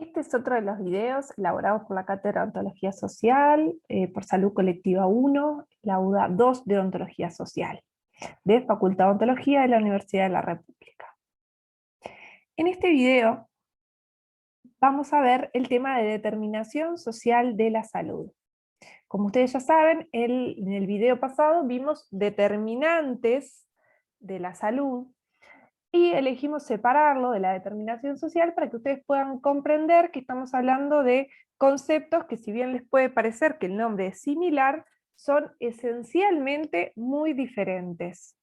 Este es otro de los videos elaborados por la Cátedra de Ontología Social, por Salud Colectiva 1, la UDA 2 de Ontología Social, de Facultad de Ontología de la Universidad de la República. En este video vamos a ver el tema de determinación social de la salud. Como ustedes ya saben, en el video pasado vimos determinantes de la salud, y elegimos separarlo de la determinación social para que ustedes puedan comprender que estamos hablando de conceptos que, si bien les puede parecer que el nombre es similar, son esencialmente muy diferentes.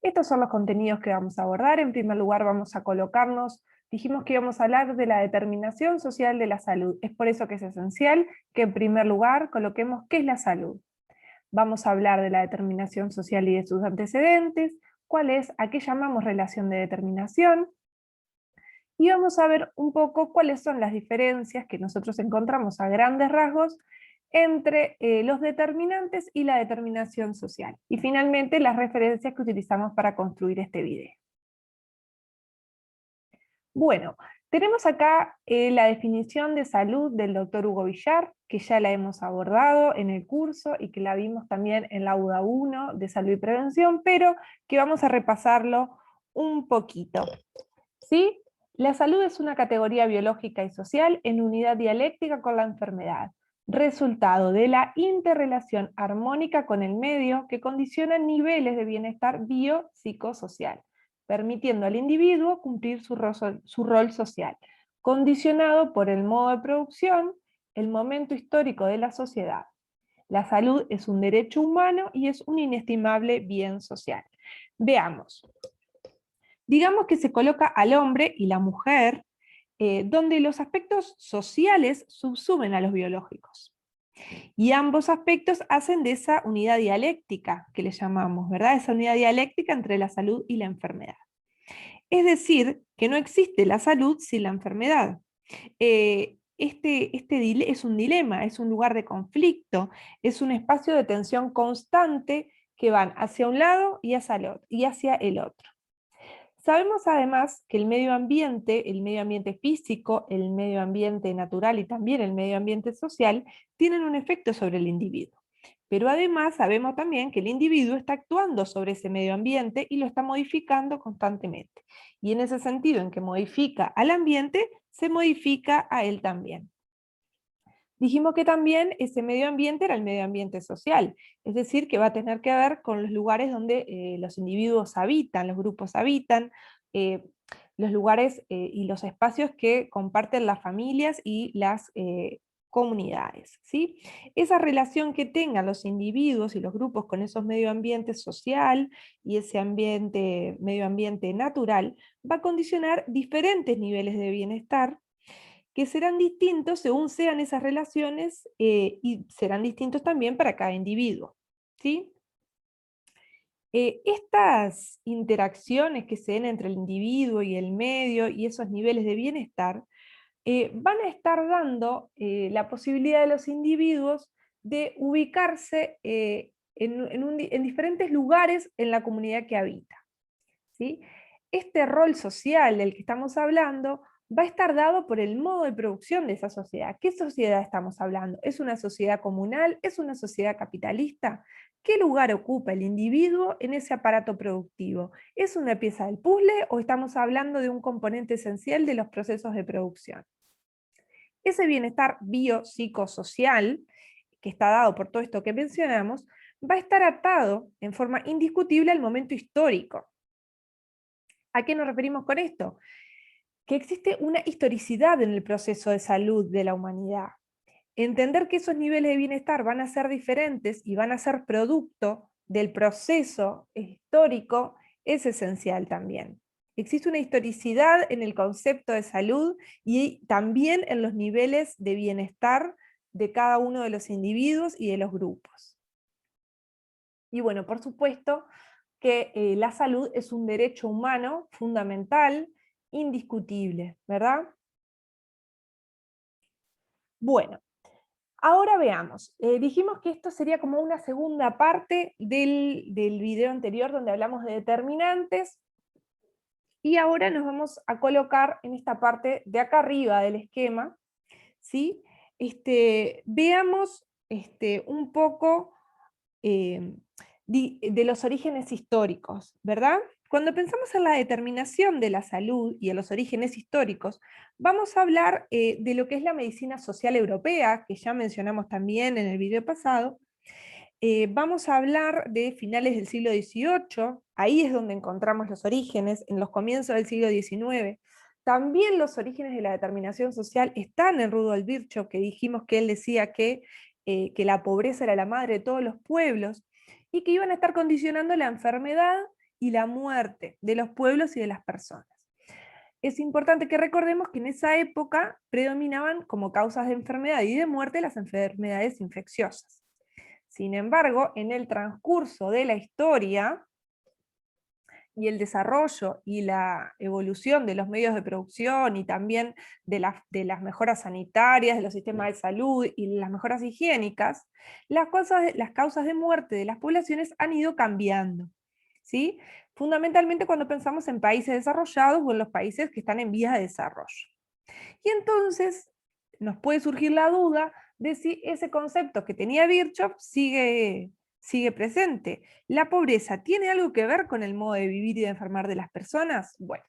Estos son los contenidos que vamos a abordar. En primer lugar vamos a colocarnos, dijimos que íbamos a hablar de la determinación social de la salud. Es por eso que es esencial que en primer lugar coloquemos qué es la salud. Vamos a hablar de la determinación social y de sus antecedentes, a qué llamamos relación de determinación, y vamos a ver un poco cuáles son las diferencias que nosotros encontramos a grandes rasgos entre los determinantes y la determinación social. Y finalmente las referencias que utilizamos para construir este video. Bueno, tenemos acá la definición de salud del doctor Hugo Villar, que ya la hemos abordado en el curso y que la vimos también en la UDA 1 de salud y prevención, pero que vamos a repasarlo un poquito. ¿Sí? La salud es una categoría biológica y social en unidad dialéctica con la enfermedad, resultado de la interrelación armónica con el medio que condiciona niveles de bienestar biopsicosocial, permitiendo al individuo cumplir su rol social, condicionado por el modo de producción, el momento histórico de la sociedad. La salud es un derecho humano y es un inestimable bien social. Veamos. Digamos que se coloca al hombre y la mujer, donde los aspectos sociales subsumen a los biológicos. Y ambos aspectos hacen de esa unidad dialéctica que le llamamos, ¿verdad? Esa unidad dialéctica entre la salud y la enfermedad. Es decir, que no existe la salud sin la enfermedad. Este es un dilema, es un lugar de conflicto, es un espacio de tensión constante que van hacia un lado y hacia el otro. Sabemos además que el medio ambiente físico, el medio ambiente natural y también el medio ambiente social tienen un efecto sobre el individuo. Pero además sabemos también que el individuo está actuando sobre ese medio ambiente y lo está modificando constantemente. Y en ese sentido en que modifica al ambiente, se modifica a él también. Dijimos que también ese medio ambiente era el medio ambiente social, es decir, que va a tener que ver con los lugares donde los individuos habitan, los grupos habitan, los lugares y los espacios que comparten las familias y las comunidades, ¿sí? Esa relación que tengan los individuos y los grupos con esos medio ambiente social y ese medio ambiente natural va a condicionar diferentes niveles de bienestar que serán distintos según sean esas relaciones y serán distintos también para cada individuo, ¿sí? Estas interacciones que se den entre el individuo y el medio y esos niveles de bienestar van a estar dando la posibilidad de los individuos de ubicarse en diferentes lugares en la comunidad que habita, ¿sí? Este rol social del que estamos hablando va a estar dado por el modo de producción de esa sociedad. ¿Qué sociedad estamos hablando? ¿Es una sociedad comunal? ¿Es una sociedad capitalista? ¿Qué lugar ocupa el individuo en ese aparato productivo? ¿Es una pieza del puzzle o estamos hablando de un componente esencial de los procesos de producción? Ese bienestar biopsicosocial, que está dado por todo esto que mencionamos, va a estar atado en forma indiscutible al momento histórico. ¿A qué nos referimos con esto? Que existe una historicidad en el proceso de salud de la humanidad. Entender que esos niveles de bienestar van a ser diferentes y van a ser producto del proceso histórico es esencial también. Existe una historicidad en el concepto de salud y también en los niveles de bienestar de cada uno de los individuos y de los grupos. Y bueno, por supuesto que la salud es un derecho humano fundamental, indiscutible, ¿verdad? Bueno, ahora veamos. Dijimos que esto sería como una segunda parte del video anterior donde hablamos de determinantes. Y ahora nos vamos a colocar en esta parte de acá arriba del esquema, ¿sí? Veamos un poco de los orígenes históricos, ¿verdad? Cuando pensamos en la determinación de la salud y en los orígenes históricos, vamos a hablar de lo que es la medicina social europea, que ya mencionamos también en el video pasado. Vamos a hablar de finales del siglo XVIII, ahí es donde encontramos los orígenes, en los comienzos del siglo XIX. También los orígenes de la determinación social están en Rudolf Virchow, que dijimos que él decía que la pobreza era la madre de todos los pueblos, y que iban a estar condicionando la enfermedad y la muerte de los pueblos y de las personas. Es importante que recordemos que en esa época predominaban como causas de enfermedad y de muerte las enfermedades infecciosas. Sin embargo, en el transcurso de la historia y el desarrollo y la evolución de los medios de producción y también de las mejoras sanitarias, de los sistemas de salud y las mejoras higiénicas, las causas de muerte de las poblaciones han ido cambiando, ¿sí? Fundamentalmente cuando pensamos en países desarrollados o en los países que están en vías de desarrollo. Y entonces nos puede surgir la duda de si ese concepto que tenía Virchow sigue presente. ¿La pobreza tiene algo que ver con el modo de vivir y de enfermar de las personas? Bueno,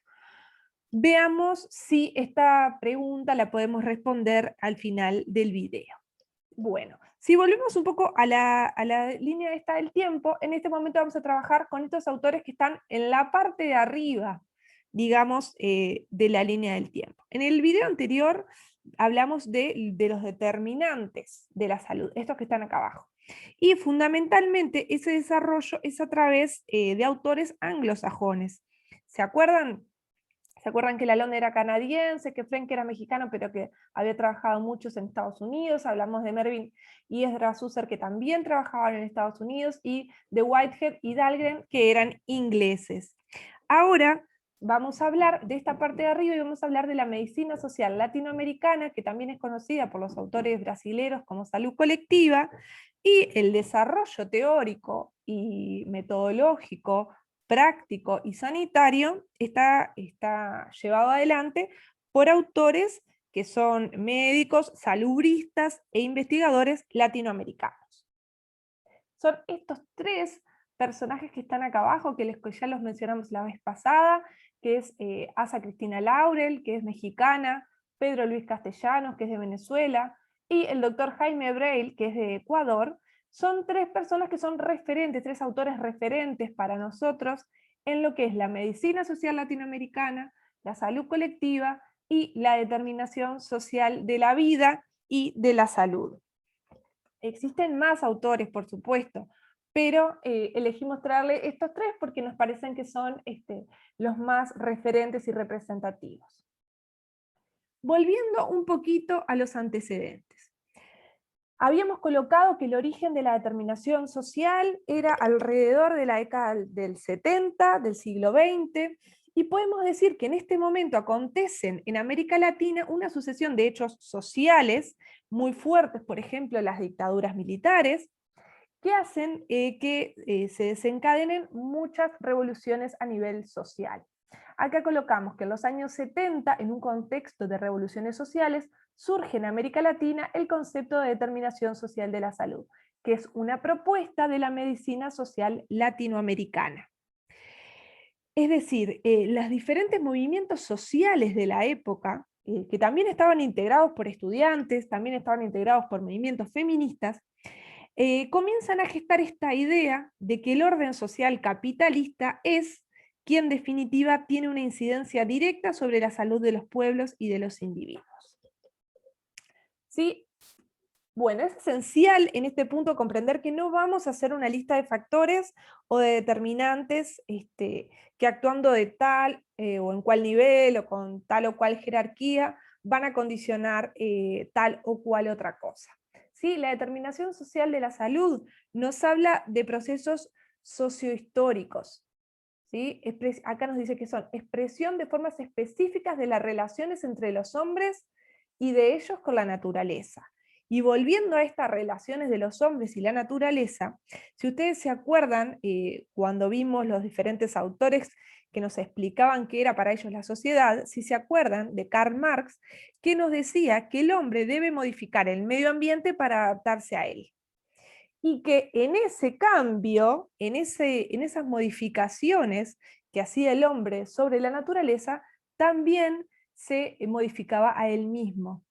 veamos si esta pregunta la podemos responder al final del video. Bueno, si volvemos un poco a la línea esta del tiempo, en este momento vamos a trabajar con estos autores que están en la parte de arriba, digamos, de la línea del tiempo. En el video anterior hablamos de los determinantes de la salud, estos que están acá abajo. Y fundamentalmente ese desarrollo es a través de autores anglosajones. ¿Se acuerdan? ¿Se acuerdan que Lalonde era canadiense, que Frenk era mexicano, pero que había trabajado muchos en Estados Unidos? Hablamos de Mervyn y Esdras Husserl, que también trabajaban en Estados Unidos, y de Whitehead y Dahlgren, que eran ingleses. Ahora vamos a hablar de esta parte de arriba y vamos a hablar de la medicina social latinoamericana, que también es conocida por los autores brasileros como salud colectiva, y el desarrollo teórico y metodológico práctico y sanitario está llevado adelante por autores que son médicos, salubristas e investigadores latinoamericanos. Son estos tres personajes que están acá abajo, que ya los mencionamos la vez pasada, que es Asa Cristina Laurel, que es mexicana, Pedro Luis Castellanos, que es de Venezuela, y el doctor Jaime Breil, que es de Ecuador. Son tres personas que son referentes, tres autores referentes para nosotros en lo que es la medicina social latinoamericana, la salud colectiva y la determinación social de la vida y de la salud. Existen más autores, por supuesto, pero elegimos traerle estos tres porque nos parecen que son los más referentes y representativos. Volviendo un poquito a los antecedentes. Habíamos colocado que el origen de la determinación social era alrededor de la década del 70, del siglo XX, y podemos decir que en este momento acontecen en América Latina una sucesión de hechos sociales muy fuertes, por ejemplo, las dictaduras militares, que hacen que se desencadenen muchas revoluciones a nivel social. Acá colocamos que en los años 70, en un contexto de revoluciones sociales, surge en América Latina el concepto de determinación social de la salud, que es una propuesta de la medicina social latinoamericana. Es decir, los diferentes movimientos sociales de la época, que también estaban integrados por estudiantes, también estaban integrados por movimientos feministas, comienzan a gestar esta idea de que el orden social capitalista es quien en definitiva tiene una incidencia directa sobre la salud de los pueblos y de los individuos. ¿Sí? Bueno, es esencial en este punto comprender que no vamos a hacer una lista de factores o de determinantes que actuando de tal o en cual nivel o con tal o cual jerarquía van a condicionar tal o cual otra cosa. ¿Sí? La determinación social de la salud nos habla de procesos sociohistóricos. ¿Sí? Acá nos dice que son expresión de formas específicas de las relaciones entre los hombres y de ellos con la naturaleza. Y volviendo a estas relaciones de los hombres y la naturaleza, si ustedes se acuerdan, cuando vimos los diferentes autores que nos explicaban qué era para ellos la sociedad, si se acuerdan de Karl Marx, que nos decía que el hombre debe modificar el medio ambiente para adaptarse a él. Y que en ese cambio, en esas modificaciones que hacía el hombre sobre la naturaleza, también se modificaba a él mismo.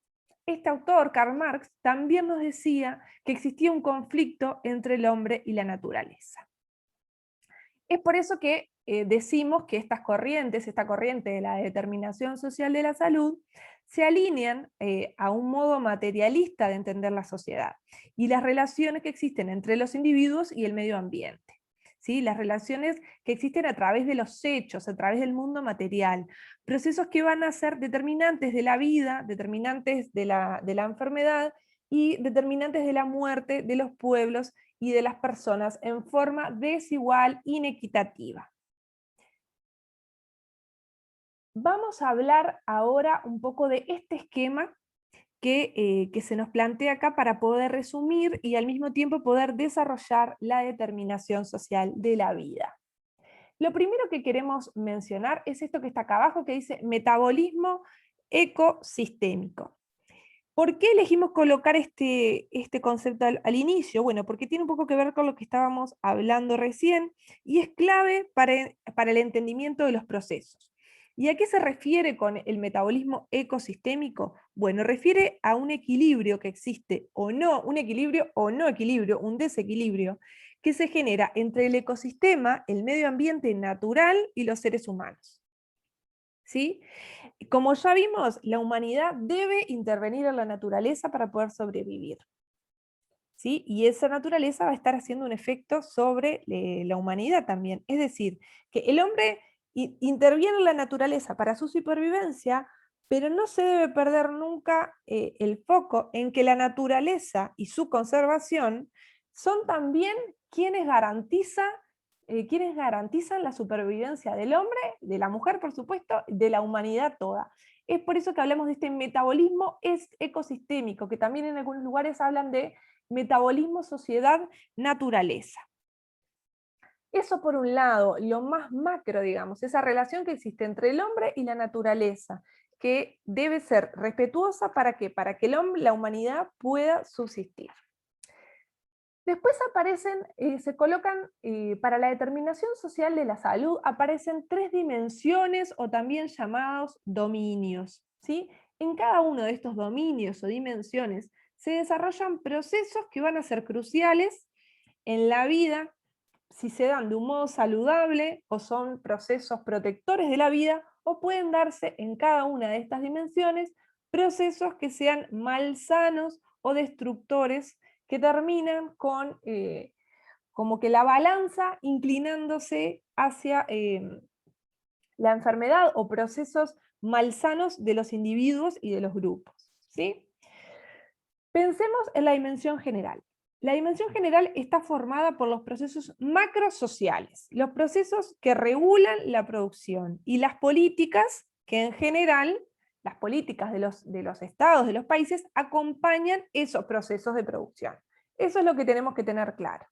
Este autor, Karl Marx, también nos decía que existía un conflicto entre el hombre y la naturaleza. Es por eso que decimos que estas corrientes, esta corriente de la determinación social de la salud, se alinean a un modo materialista de entender la sociedad y las relaciones que existen entre los individuos y el medio ambiente. ¿Sí? Las relaciones que existen a través de los hechos, a través del mundo material, procesos que van a ser determinantes de la vida, determinantes de la enfermedad y determinantes de la muerte de los pueblos y de las personas en forma desigual, inequitativa. Vamos a hablar ahora un poco de este esquema que se nos plantea acá para poder resumir y al mismo tiempo poder desarrollar la determinación social de la vida. Lo primero que queremos mencionar es esto que está acá abajo, que dice metabolismo ecosistémico. ¿Por qué elegimos colocar este concepto al inicio? Bueno, porque tiene un poco que ver con lo que estábamos hablando recién y es clave para el entendimiento de los procesos. ¿Y a qué se refiere con el metabolismo ecosistémico? Bueno, refiere a un equilibrio que existe o no, un equilibrio o no equilibrio, un desequilibrio, que se genera entre el ecosistema, el medio ambiente natural y los seres humanos. ¿Sí? Como ya vimos, la humanidad debe intervenir en la naturaleza para poder sobrevivir. ¿Sí? Y esa naturaleza va a estar haciendo un efecto sobre la humanidad también. Es decir, que el hombre interviene en la naturaleza para su supervivencia, pero no se debe perder nunca el foco en que la naturaleza y su conservación son también quienes garantizan la supervivencia del hombre, de la mujer, por supuesto, de la humanidad toda. Es por eso que hablamos de este metabolismo ecosistémico, que también en algunos lugares hablan de metabolismo, sociedad, naturaleza. Eso por un lado, lo más macro, digamos, esa relación que existe entre el hombre y la naturaleza, que debe ser respetuosa ¿para qué? Para que la humanidad pueda subsistir. Después aparecen, se colocan, para la determinación social de la salud, aparecen 3 dimensiones o también llamados dominios. ¿Sí? En cada uno de estos dominios o dimensiones se desarrollan procesos que van a ser cruciales en la vida, si se dan de un modo saludable o son procesos protectores de la vida, o pueden darse en cada una de estas dimensiones procesos que sean malsanos o destructores que terminan con como que la balanza inclinándose hacia la enfermedad o procesos malsanos de los individuos y de los grupos. ¿Sí? Pensemos en la dimensión general. La dimensión general está formada por los procesos macrosociales, los procesos que regulan la producción y las políticas que en general, las políticas de los estados, de los países, acompañan esos procesos de producción. Eso es lo que tenemos que tener claro.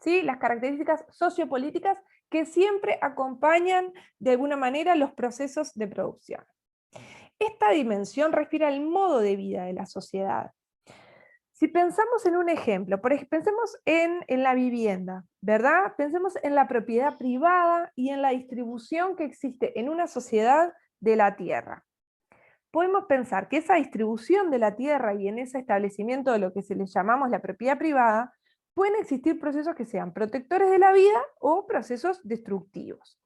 ¿Sí? Las características sociopolíticas que siempre acompañan de alguna manera los procesos de producción. Esta dimensión refiere al modo de vida de la sociedad. Si pensamos en un ejemplo, pensemos en la vivienda, ¿verdad? Pensemos en la propiedad privada y en la distribución que existe en una sociedad de la tierra. Podemos pensar que esa distribución de la tierra y en ese establecimiento de lo que se le llamamos la propiedad privada, pueden existir procesos que sean protectores de la vida o procesos destructivos.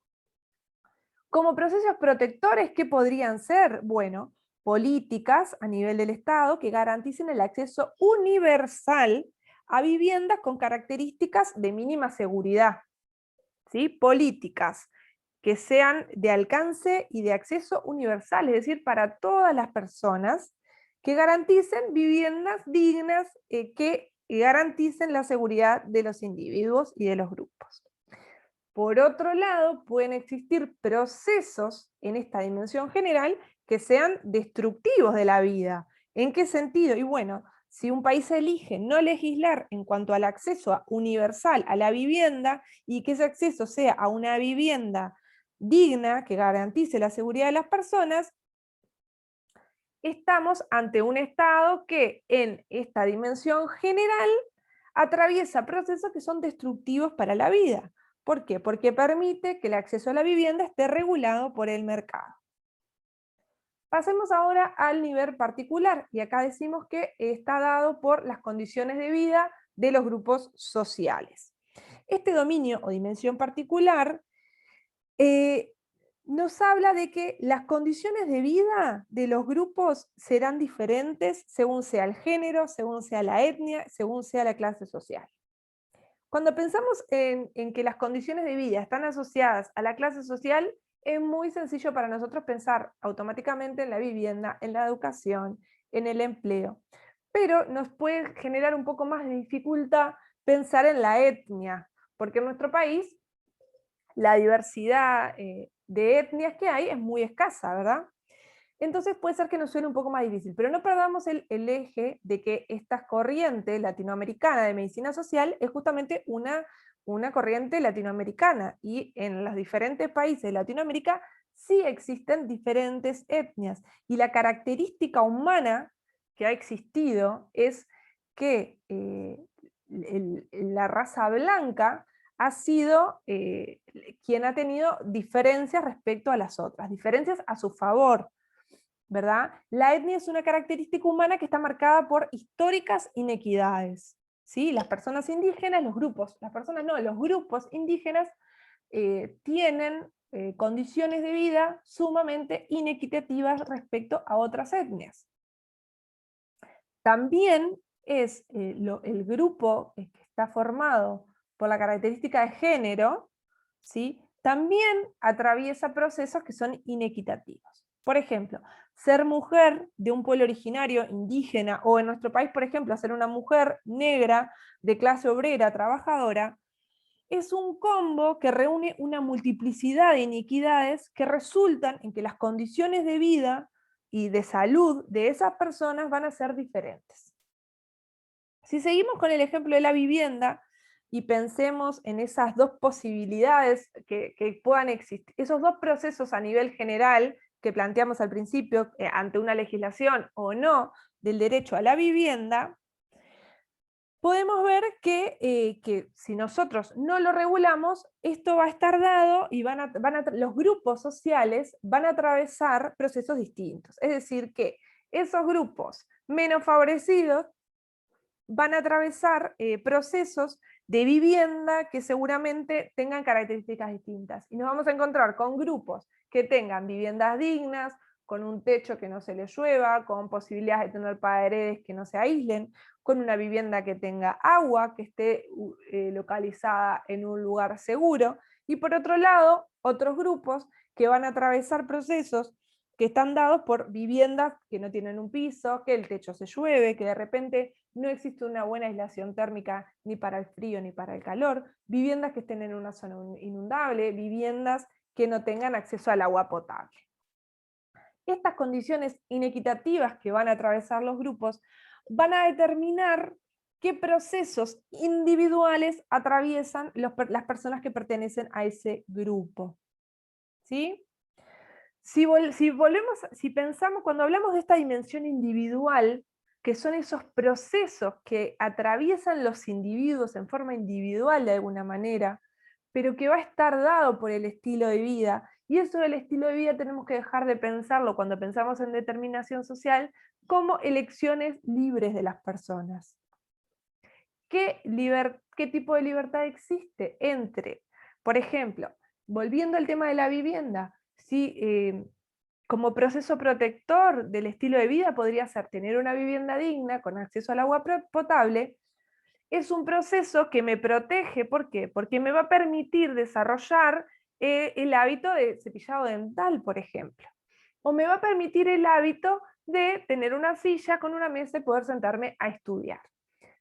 Como procesos protectores, ¿qué podrían ser? Bueno, políticas a nivel del Estado que garanticen el acceso universal a viviendas con características de mínima seguridad. ¿Sí? Políticas que sean de alcance y de acceso universal, es decir, para todas las personas, que garanticen viviendas dignas, que garanticen la seguridad de los individuos y de los grupos. Por otro lado, pueden existir procesos en esta dimensión general que sean destructivos de la vida. ¿En qué sentido? Y bueno, si un país elige no legislar en cuanto al acceso universal a la vivienda y que ese acceso sea a una vivienda digna, que garantice la seguridad de las personas, estamos ante un Estado que en esta dimensión general atraviesa procesos que son destructivos para la vida. ¿Por qué? Porque permite que el acceso a la vivienda esté regulado por el mercado. Pasemos ahora al nivel particular, y acá decimos que está dado por las condiciones de vida de los grupos sociales. Este dominio o dimensión particular nos habla de que las condiciones de vida de los grupos serán diferentes según sea el género, según sea la etnia, según sea la clase social. Cuando pensamos en que las condiciones de vida están asociadas a la clase social, es muy sencillo para nosotros pensar automáticamente en la vivienda, en la educación, en el empleo. Pero nos puede generar un poco más de dificultad pensar en la etnia, porque en nuestro país la diversidad de etnias que hay es muy escasa, ¿verdad? Entonces puede ser que nos suene un poco más difícil, pero no perdamos el eje de que esta corriente latinoamericana de medicina social es justamente una corriente latinoamericana, y en los diferentes países de Latinoamérica sí existen diferentes etnias, y la característica humana que ha existido es que la raza blanca ha sido quien ha tenido diferencias respecto a las otras, diferencias a su favor, ¿verdad? La etnia es una característica humana que está marcada por históricas inequidades, ¿sí? Las personas indígenas, los grupos, las personas no, los grupos indígenas tienen condiciones de vida sumamente inequitativas respecto a otras etnias. También es el grupo que está formado por la característica de género, ¿sí? También atraviesa procesos que son inequitativos. Por ejemplo, ser mujer de un pueblo originario indígena, o en nuestro país, por ejemplo, ser una mujer negra de clase obrera trabajadora, es un combo que reúne una multiplicidad de iniquidades que resultan en que las condiciones de vida y de salud de esas personas van a ser diferentes. Si seguimos con el ejemplo de la vivienda y pensemos en esas dos posibilidades que puedan existir, esos dos procesos a nivel general que planteamos al principio, ante una legislación o no del derecho a la vivienda, podemos ver que si nosotros no lo regulamos, esto va a estar dado y los grupos sociales van a atravesar procesos distintos. Es decir, que esos grupos menos favorecidos van a atravesar procesos de vivienda que seguramente tengan características distintas. Y nos vamos a encontrar con grupos que tengan viviendas dignas, con un techo que no se les llueva, con posibilidades de tener paredes que no se aíslen, con una vivienda que tenga agua, que esté localizada en un lugar seguro. Y por otro lado, otros grupos que van a atravesar procesos que están dados por viviendas que no tienen un piso, que el techo se llueve, que de repente no existe una buena aislación térmica ni para el frío ni para el calor, viviendas que estén en una zona inundable, viviendas que no tengan acceso al agua potable. Estas condiciones inequitativas que van a atravesar los grupos van a determinar qué procesos individuales atraviesan las personas que pertenecen a ese grupo. ¿Sí? Si pensamos, cuando hablamos de esta dimensión individual, que son esos procesos que atraviesan los individuos en forma individual de alguna manera, pero que va a estar dado por el estilo de vida, y eso del estilo de vida tenemos que dejar de pensarlo cuando pensamos en determinación social como elecciones libres de las personas. ¿Qué tipo de libertad existe entre, por ejemplo, volviendo al tema de la vivienda, si como proceso protector del estilo de vida podría ser tener una vivienda digna con acceso al agua potable? Es un proceso que me protege, ¿por qué? Porque me va a permitir desarrollar el hábito de cepillado dental, por ejemplo. O me va a permitir el hábito de tener una silla con una mesa y poder sentarme a estudiar.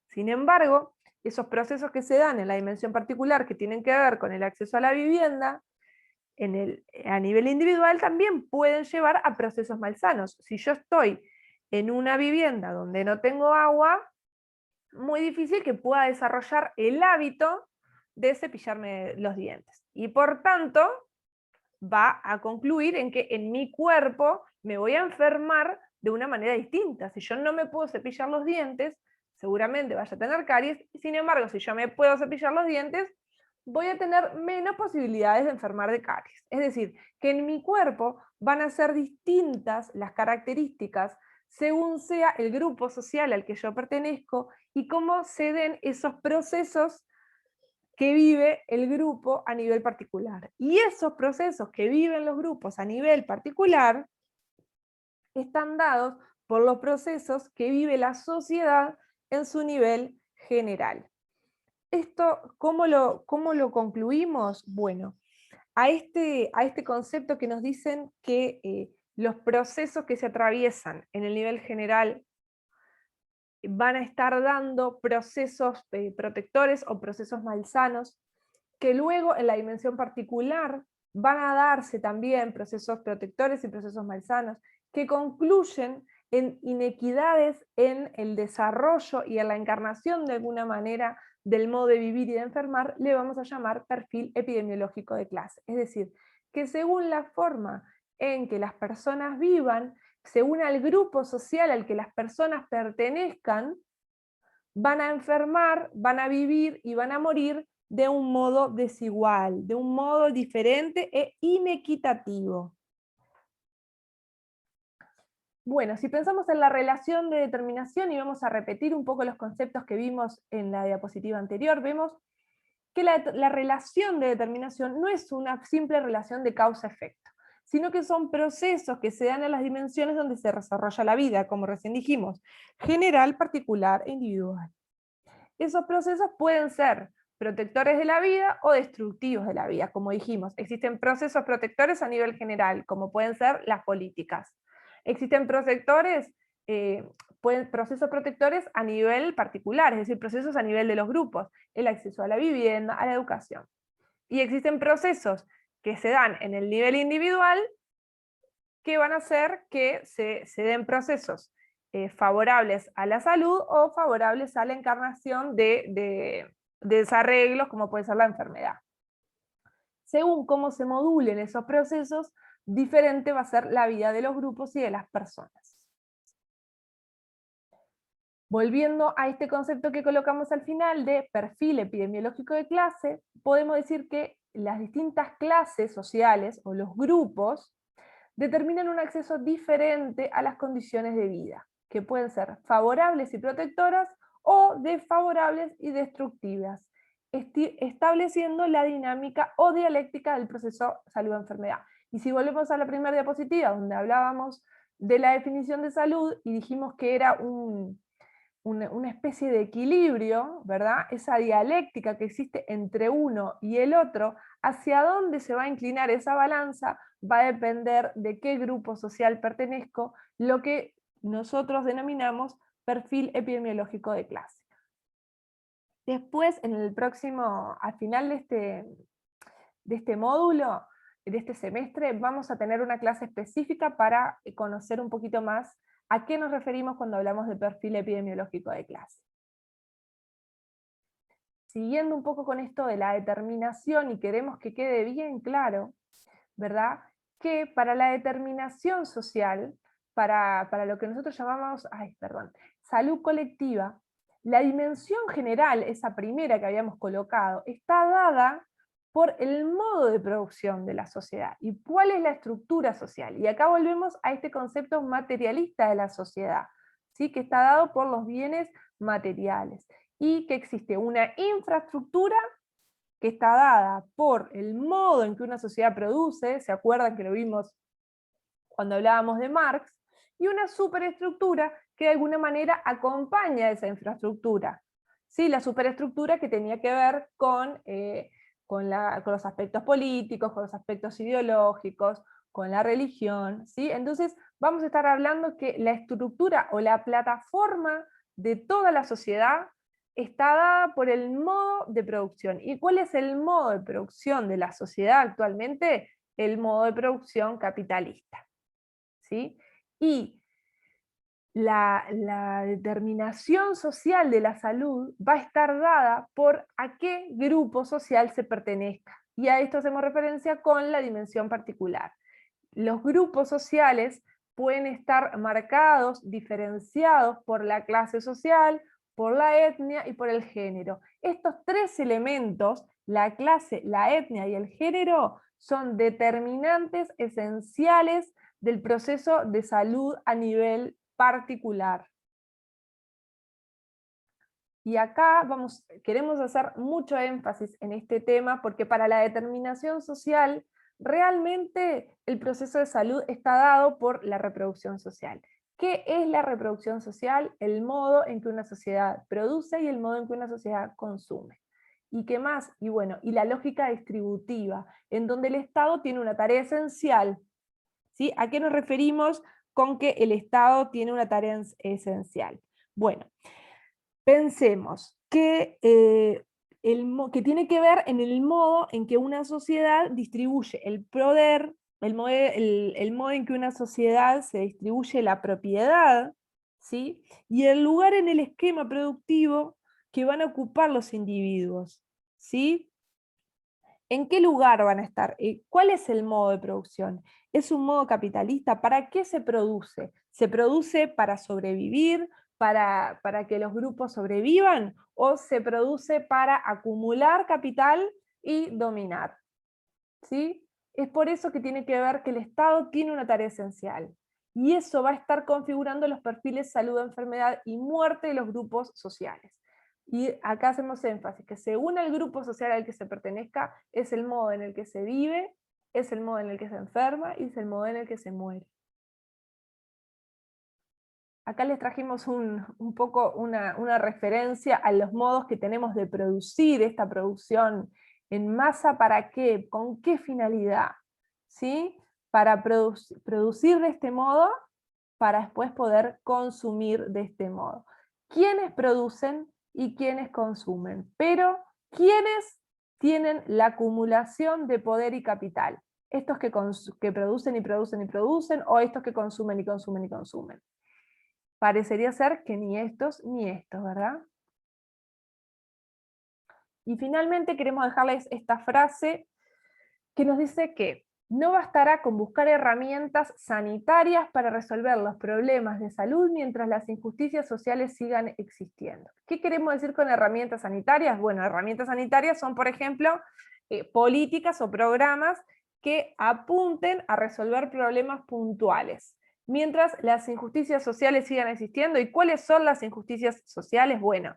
Sin embargo, esos procesos que se dan en la dimensión particular que tienen que ver con el acceso a la vivienda, a nivel individual también pueden llevar a procesos malsanos. Si yo estoy en una vivienda donde no tengo agua, muy difícil que pueda desarrollar el hábito de cepillarme los dientes. Y por tanto, va a concluir en que en mi cuerpo me voy a enfermar de una manera distinta. Si yo no me puedo cepillar los dientes, seguramente vaya a tener caries, y sin embargo, si yo me puedo cepillar los dientes, voy a tener menos posibilidades de enfermar de caries. Es decir, que en mi cuerpo van a ser distintas las características según sea el grupo social al que yo pertenezco y cómo se den esos procesos que vive el grupo a nivel particular. Y esos procesos que viven los grupos a nivel particular están dados por los procesos que vive la sociedad en su nivel general. Esto, cómo lo concluimos? Bueno, a este concepto que nos dicen que los procesos que se atraviesan en el nivel general van a estar dando procesos protectores o procesos malsanos, que luego en la dimensión particular van a darse también procesos protectores y procesos malsanos, que concluyen en inequidades en el desarrollo y en la encarnación de alguna manera del modo de vivir y de enfermar, le vamos a llamar perfil epidemiológico de clase. Es decir, que según la forma en que las personas vivan, según al grupo social al que las personas pertenezcan, van a enfermar, van a vivir y van a morir de un modo desigual, de un modo diferente e inequitativo. Bueno, si pensamos en la relación de determinación y vamos a repetir un poco los conceptos que vimos en la diapositiva anterior, vemos que la relación de determinación no es una simple relación de causa-efecto, sino que son procesos que se dan en las dimensiones donde se desarrolla la vida, como recién dijimos, general, particular e individual. Esos procesos pueden ser protectores de la vida o destructivos de la vida, como dijimos. Existen procesos protectores a nivel general, como pueden ser las políticas. Existen procesos protectores a nivel particular, es decir, procesos a nivel de los grupos, el acceso a la vivienda, a la educación. Y existen procesos que se dan en el nivel individual que van a hacer que se den procesos favorables a la salud o favorables a la encarnación de desarreglos, como puede ser la enfermedad. Según cómo se modulen esos procesos, diferente va a ser la vida de los grupos y de las personas. Volviendo a este concepto que colocamos al final de perfil epidemiológico de clase, podemos decir que las distintas clases sociales o los grupos determinan un acceso diferente a las condiciones de vida, que pueden ser favorables y protectoras o desfavorables y destructivas, estableciendo la dinámica o dialéctica del proceso salud-enfermedad. Y si volvemos a la primera diapositiva, donde hablábamos de la definición de salud y dijimos que era una especie de equilibrio, ¿verdad? Esa dialéctica que existe entre uno y el otro, hacia dónde se va a inclinar esa balanza, va a depender de qué grupo social pertenezco, lo que nosotros denominamos perfil epidemiológico de clase. Después, en el próximo, al final de este módulo, de este semestre, vamos a tener una clase específica para conocer un poquito más a qué nos referimos cuando hablamos de perfil epidemiológico de clase. Siguiendo un poco con esto de la determinación, y queremos que quede bien claro, ¿verdad? Que para la determinación social, para lo que nosotros llamamos, salud colectiva, la dimensión general, esa primera que habíamos colocado, está dada por el modo de producción de la sociedad y cuál es la estructura social. Y acá volvemos a este concepto materialista de la sociedad, ¿sí? Que está dado por los bienes materiales y que existe una infraestructura que está dada por el modo en que una sociedad produce, ¿se acuerdan que lo vimos cuando hablábamos de Marx? Y una superestructura que de alguna manera acompaña esa infraestructura. ¿Sí? La superestructura que tenía que ver con los aspectos políticos, con los aspectos ideológicos, con la religión. ¿Sí? Entonces vamos a estar hablando que la estructura o la plataforma de toda la sociedad está dada por el modo de producción. ¿Y cuál es el modo de producción de la sociedad actualmente? El modo de producción capitalista. ¿Sí? Y la determinación social de la salud va a estar dada por a qué grupo social se pertenezca. Y a esto hacemos referencia con la dimensión particular. Los grupos sociales pueden estar marcados, diferenciados por la clase social, por la etnia y por el género. Estos tres elementos, la clase, la etnia y el género, son determinantes esenciales del proceso de salud a nivel particular. Y acá queremos hacer mucho énfasis en este tema porque para la determinación social, realmente el proceso de salud está dado por la reproducción social. ¿Qué es la reproducción social? El modo en que una sociedad produce y el modo en que una sociedad consume. ¿Y qué más? Y bueno, y la lógica distributiva, en donde el Estado tiene una tarea esencial. ¿Sí? ¿A qué nos referimos con que el Estado tiene una tarea esencial? Bueno, pensemos que, que tiene que ver en el modo en que una sociedad distribuye el poder, el modo en que una sociedad se distribuye la propiedad, ¿sí? Y el lugar en el esquema productivo que van a ocupar los individuos, ¿sí? ¿En qué lugar van a estar? ¿Cuál es el modo de producción? ¿Es un modo capitalista? ¿Para qué se produce? ¿Se produce para sobrevivir, para que los grupos sobrevivan? ¿O se produce para acumular capital y dominar? ¿Sí? Es por eso que tiene que ver que el Estado tiene una tarea esencial. Y eso va a estar configurando los perfiles salud, enfermedad y muerte de los grupos sociales. Y acá hacemos énfasis, que según el grupo social al que se pertenezca, es el modo en el que se vive, es el modo en el que se enferma y es el modo en el que se muere. Acá les trajimos un poco una referencia a los modos que tenemos de producir esta producción en masa. ¿Para qué? ¿Con qué finalidad? ¿Sí? Para producir de este modo, para después poder consumir de este modo. ¿Quiénes producen y quiénes consumen? Pero, ¿quiénes tienen la acumulación de poder y capital? ¿Estos que producen y producen y producen, o estos que consumen y consumen y consumen? Parecería ser que ni estos ni estos, ¿verdad? Y finalmente queremos dejarles esta frase que nos dice que no bastará con buscar herramientas sanitarias para resolver los problemas de salud mientras las injusticias sociales sigan existiendo. ¿Qué queremos decir con herramientas sanitarias? Bueno, herramientas sanitarias son, por ejemplo, políticas o programas que apunten a resolver problemas puntuales, mientras las injusticias sociales sigan existiendo. ¿Y cuáles son las injusticias sociales? Bueno,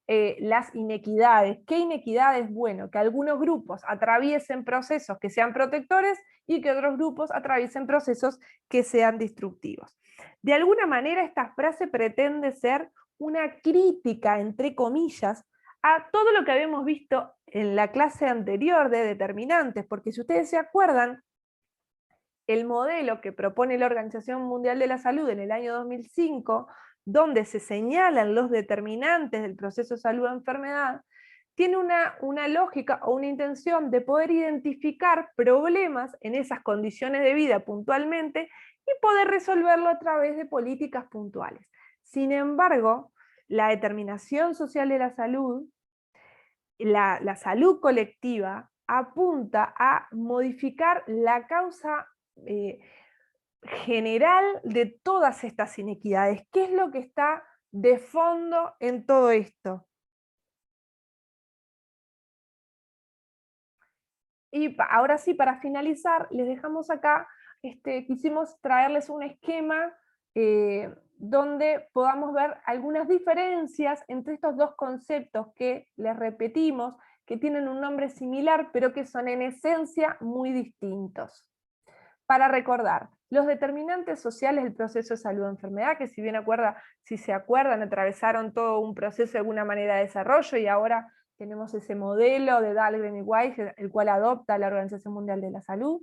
las inequidades. ¿Qué inequidades? Bueno, que algunos grupos atraviesen procesos que sean protectores y que otros grupos atraviesen procesos que sean destructivos. De alguna manera esta frase pretende ser una crítica, entre comillas, a todo lo que habíamos visto en la clase anterior de determinantes, porque si ustedes se acuerdan, el modelo que propone la Organización Mundial de la Salud en el año 2005, donde se señalan los determinantes del proceso de salud-enfermedad, tiene una lógica o una intención de poder identificar problemas en esas condiciones de vida puntualmente y poder resolverlo a través de políticas puntuales. Sin embargo, la determinación social de la salud, la salud colectiva, apunta a modificar la causa general de todas estas inequidades. ¿Qué es lo que está de fondo en todo esto? Y ahora sí, para finalizar, les dejamos acá, quisimos traerles un esquema donde podamos ver algunas diferencias entre estos dos conceptos que les repetimos, que tienen un nombre similar, pero que son en esencia muy distintos. Para recordar, los determinantes sociales del proceso de salud-enfermedad, que si se acuerdan, atravesaron todo un proceso de alguna manera de desarrollo y ahora tenemos ese modelo de Dahlgren y Weiss, el cual adopta la Organización Mundial de la Salud,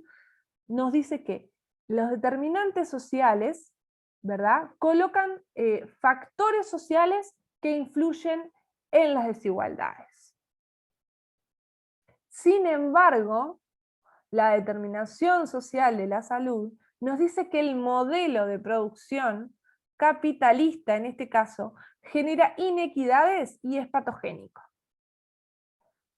nos dice que los determinantes sociales, ¿verdad?, colocan factores sociales que influyen en las desigualdades. Sin embargo, la determinación social de la salud nos dice que el modelo de producción capitalista, en este caso, genera inequidades y es patogénico.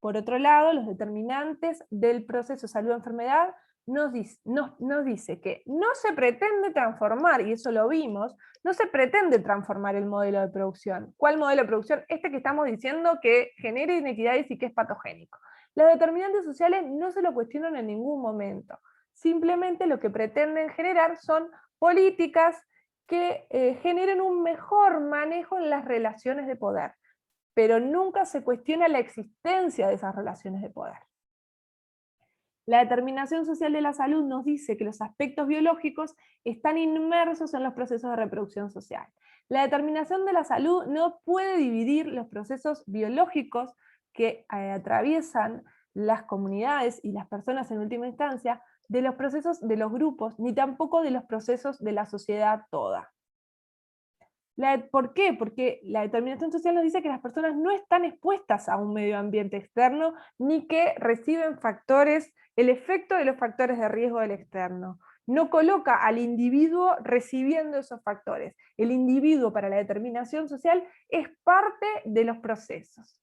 Por otro lado, los determinantes del proceso salud-enfermedad nos dice que no se pretende transformar, y eso lo vimos, no se pretende transformar el modelo de producción. ¿Cuál modelo de producción? Este que estamos diciendo que genera inequidades y que es patogénico. Los determinantes sociales no se lo cuestionan en ningún momento. Simplemente lo que pretenden generar son políticas que generen un mejor manejo en las relaciones de poder, pero nunca se cuestiona la existencia de esas relaciones de poder. La determinación social de la salud nos dice que los aspectos biológicos están inmersos en los procesos de reproducción social. La determinación de la salud no puede dividir los procesos biológicos que atraviesan las comunidades y las personas en última instancia de los procesos de los grupos, ni tampoco de los procesos de la sociedad toda. ¿Por qué? Porque la determinación social nos dice que las personas no están expuestas a un medio ambiente externo, ni que reciben el efecto de los factores de riesgo del externo. No coloca al individuo recibiendo esos factores. El individuo para la determinación social es parte de los procesos.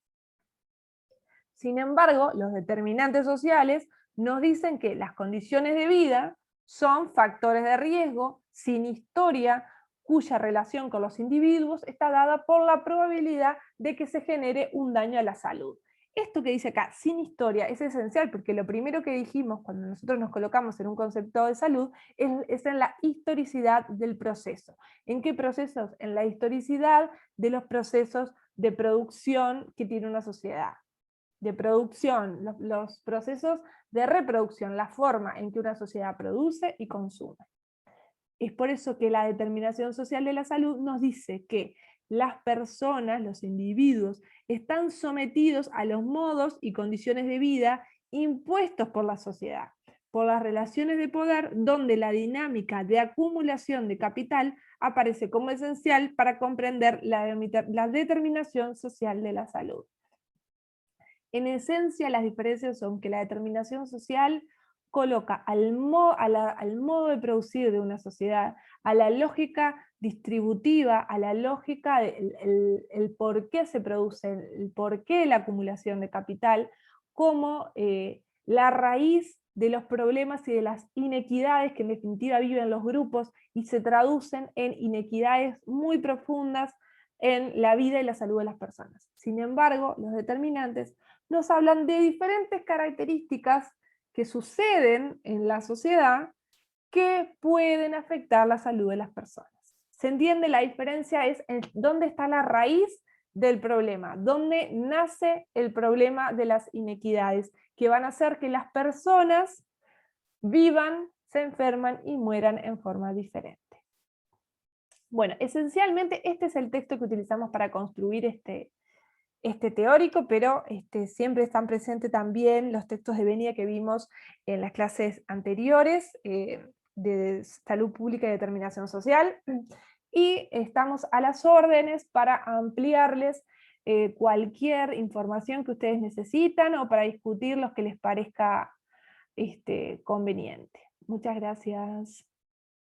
Sin embargo, los determinantes sociales nos dicen que las condiciones de vida son factores de riesgo sin historia, cuya relación con los individuos está dada por la probabilidad de que se genere un daño a la salud. Esto que dice acá, sin historia, es esencial porque lo primero que dijimos cuando nosotros nos colocamos en un concepto de salud es en la historicidad del proceso. ¿En qué procesos? En la historicidad de los procesos de producción que tiene una sociedad. De producción, los procesos de reproducción, la forma en que una sociedad produce y consume. Es por eso que la determinación social de la salud nos dice que las personas, los individuos, están sometidos a los modos y condiciones de vida impuestos por la sociedad, por las relaciones de poder, donde la dinámica de acumulación de capital aparece como esencial para comprender la determinación social de la salud. En esencia, las diferencias son que la determinación social coloca al modo de producir de una sociedad, a la lógica distributiva, a la lógica del por qué se produce, el por qué la acumulación de capital, como la raíz de los problemas y de las inequidades que en definitiva viven los grupos y se traducen en inequidades muy profundas en la vida y la salud de las personas. Sin embargo, los determinantes nos hablan de diferentes características que suceden en la sociedad que pueden afectar la salud de las personas. ¿Se entiende? La diferencia es en dónde está la raíz del problema, dónde nace el problema de las inequidades, que van a hacer que las personas vivan, se enferman y mueran en forma diferente. Bueno, esencialmente este es el texto que utilizamos para construir este teórico, pero siempre están presentes también los textos de Benia que vimos en las clases anteriores de salud pública y determinación social, y estamos a las órdenes para ampliarles cualquier información que ustedes necesitan o para discutir los que les parezca conveniente. Muchas gracias.